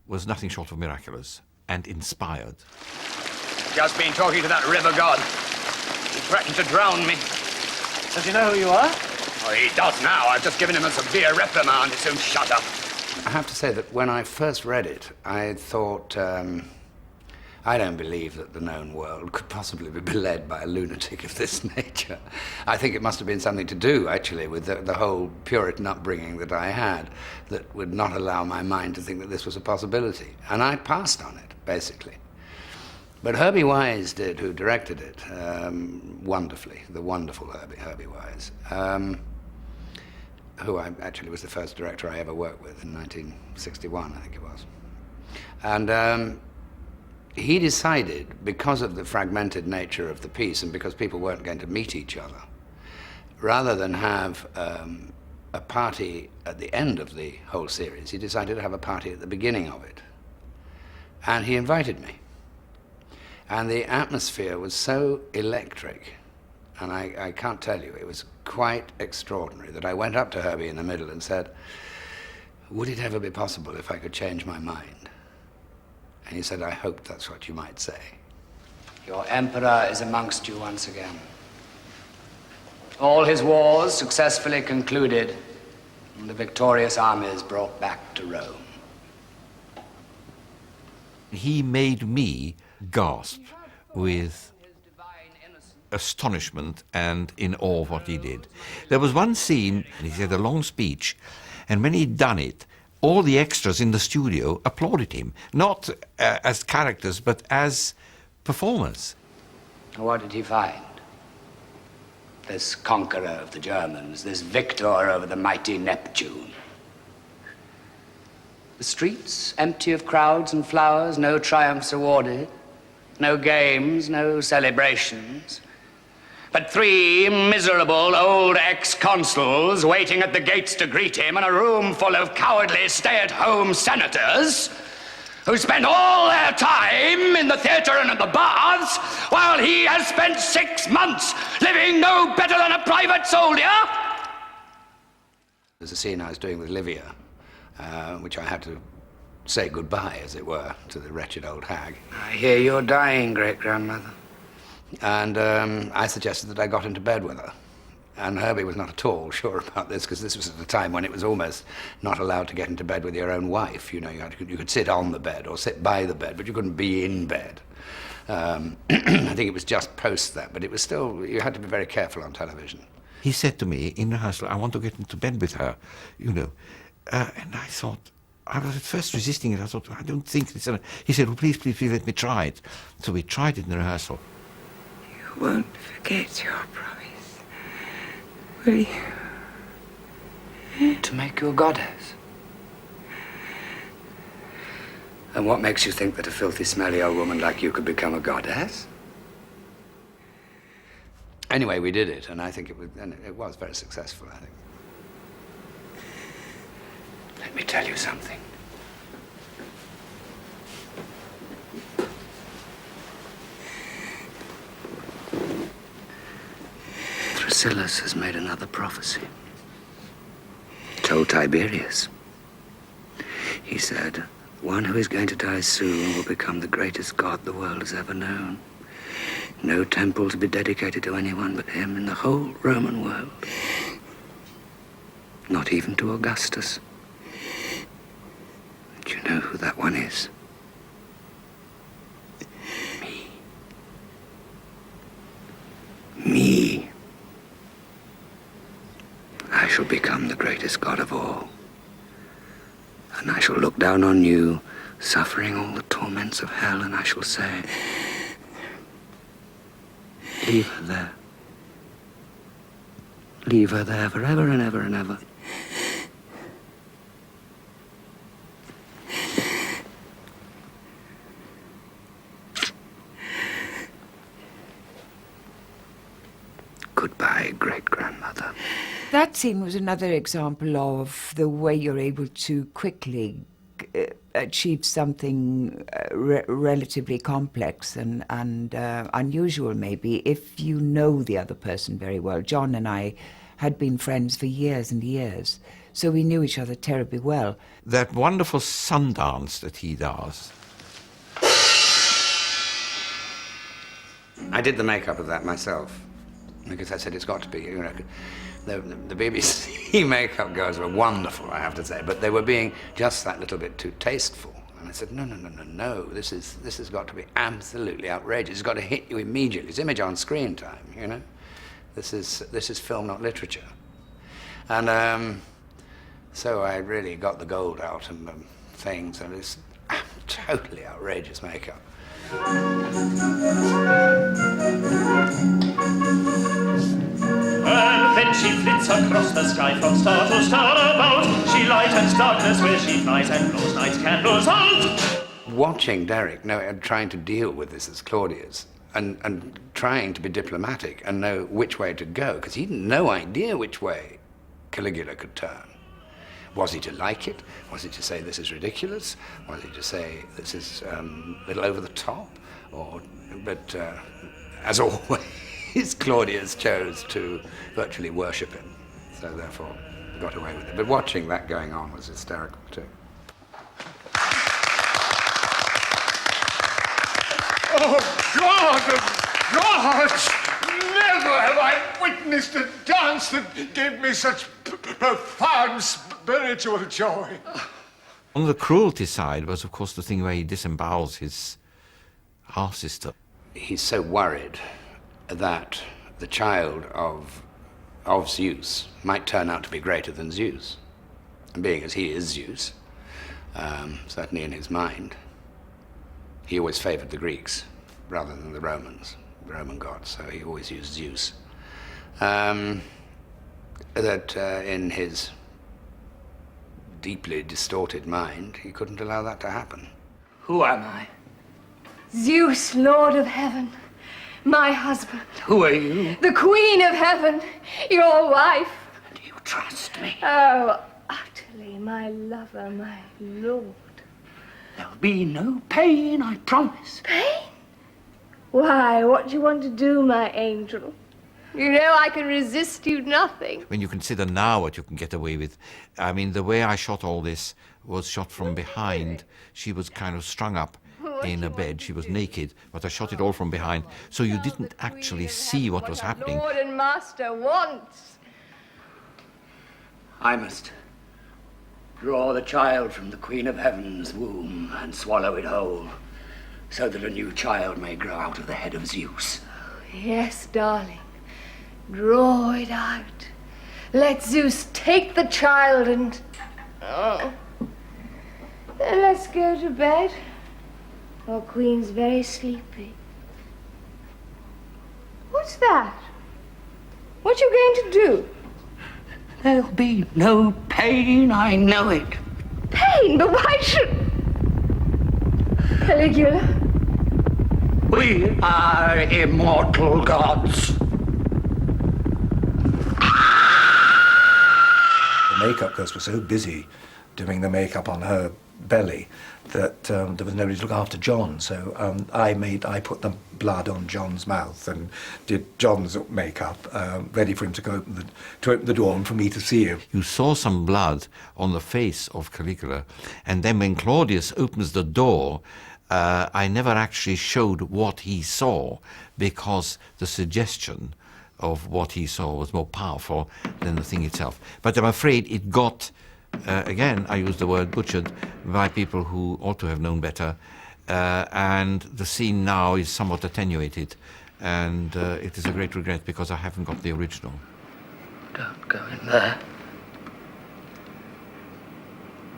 was nothing short of miraculous and inspired. Just been talking to that river god. He threatened to drown me. Does he know who you are? Oh, he does now. I've just given him a severe reprimand. He'll soon shut up. I have to say that when I first read it, I thought, I don't believe that the known world could possibly be led by a lunatic of this nature. I think it must have been something to do, actually, with the whole Puritan upbringing that I had that would not allow my mind to think that this was a possibility. And I passed on it, basically. But Herbie Wise did, who directed it wonderfully, the wonderful Herbie Wise, who actually was the first director I ever worked with in 1961, I think it was. And he decided, because of the fragmented nature of the piece and because people weren't going to meet each other, rather than have a party at the end of the whole series, he decided to have a party at the beginning of it. And he invited me. And the atmosphere was so electric, and I can't tell you, it was quite extraordinary, that I went up to Herbie in the middle and said, would it ever be possible if I could change my mind? And he said, I hoped that's what you might say. Your emperor is amongst you once again. All his wars successfully concluded, and the victorious armies brought back to Rome. He made me gasp with astonishment and in awe of what he did. There was one scene, and he said a long speech, and when he'd done it, all the extras in the studio applauded him, not as characters, but as performers. What did he find? This conqueror of the Germans, this victor over the mighty Neptune. The streets empty of crowds and flowers, no triumphs awarded, no games, no celebrations. But 3 miserable old ex-consuls waiting at the gates to greet him, and a room full of cowardly stay-at-home senators who spend all their time in the theater and at the baths, while he has spent 6 months living no better than a private soldier. There's a scene I was doing with Livia, which I had to say goodbye, as it were, to the wretched old hag. I hear you're dying, great-grandmother. And I suggested that I got into bed with her. And Herbie was not at all sure about this, because this was at a time when it was almost not allowed to get into bed with your own wife. You know, you could sit on the bed or sit by the bed, but you couldn't be in bed. I think it was just post that, but it was still, you had to be very careful on television. He said to me in rehearsal, I want to get into bed with her, you know. And I thought, I was at first resisting it. I thought, I don't think this. He said, well, please, please, please let me try it. So we tried it in the rehearsal. You won't forget your promise, will you? To make you a goddess. And what makes you think that a filthy, smelly old woman like you could become a goddess? Anyway, we did it, and I think it was very successful, I think. Let me tell you something. Thrasylus has made another prophecy. Told Tiberius. He said, one who is going to die soon will become the greatest god the world has ever known. No temple to be dedicated to anyone but him in the whole Roman world. Not even to Augustus. Do you know who that one is? Me. Me. I shall become the greatest god of all. And I shall look down on you, suffering all the torments of hell, and I shall say, leave her there. Leave her there forever and ever and ever. Goodbye, great-grandmother. That scene was another example of the way you're able to quickly achieve something relatively complex and unusual, maybe, if you know the other person very well. John and I had been friends for years and years, So we knew each other terribly well. That wonderful sun dance that he does. I did the makeup of that myself, because I said it's got to be, you know, the BBC makeup girls were wonderful, I have to say, but they were being just that little bit too tasteful. And I said, no, this has got to be absolutely outrageous. It's got to hit you immediately. It's image on screen time, you know? This is film, not literature. And so I really got the gold out and things, and it's totally outrageous makeup. And then she flits across the sky from star to star about. She lightens darkness where she flies and blows night's candles out. Watching Derek trying to deal with this as Claudius and trying to be diplomatic and know which way to go, because he had no idea which way Caligula could turn. Was he to like it? Was he to say this is ridiculous? Was he to say this is a little over the top? But as always, Claudius chose to virtually worship him, so therefore got away with it. But watching that going on was hysterical too. Oh, God! Never have I witnessed a dance that gave me such profound spiritual joy. On the cruelty side was, of course, the thing where he disembowels his half-sister. He's so worried that the child of Zeus might turn out to be greater than Zeus. And being as he is Zeus, certainly in his mind, he always favored the Greeks rather than the Romans, the Roman gods, so he always used Zeus. In his deeply distorted mind, he couldn't allow that to happen. Who am I? Zeus, Lord of Heaven, my husband. Who are you? The Queen of Heaven, your wife. Do you trust me? Oh, utterly, my lover, my lord. There'll be no pain, I promise. Pain? Why, what do you want to do, my angel? You know I can resist you nothing. When you consider now what you can get away with, I mean, the way I shot all this was shot from behind. She was kind of strung up in a bed. She was naked, but I shot it all from behind, so you didn't actually see what was happening. Lord and master wants. I must draw the child from the Queen of Heaven's womb and swallow it whole, so that a new child may grow out of the head of Zeus. Yes, darling. Draw it out. Let Zeus take the child and... Oh. Then let's go to bed. Our queen's very sleepy. What's that? What you going to do? There'll be no pain, I know it. Pain? But why should... Caligula? We are immortal gods. The makeup girls were so busy doing the makeup on her belly that there was nobody to look after John. So I put the blood on John's mouth and did John's makeup, ready for him to open the door and for me to see him. You saw some blood on the face of Caligula, and then when Claudius opens the door, I never actually showed what he saw, because the suggestion of what he saw was more powerful than the thing itself. But I'm afraid it got, again, I use the word butchered, by people who ought to have known better, and the scene now is somewhat attenuated, and it is a great regret because I haven't got the original. Don't go in there.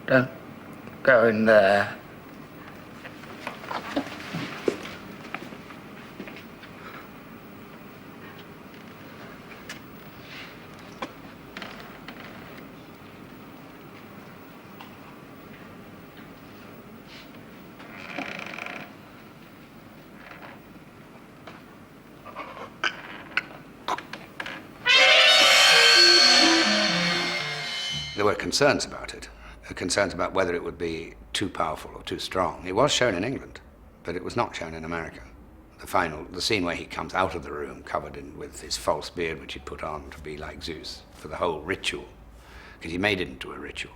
Don't go in there. There were concerns about it, concerns about whether it would be too powerful or too strong. It was shown in England, but it was not shown in America. The scene where he comes out of the room covered with his false beard, which he'd put on to be like Zeus for the whole ritual, because he made it into a ritual.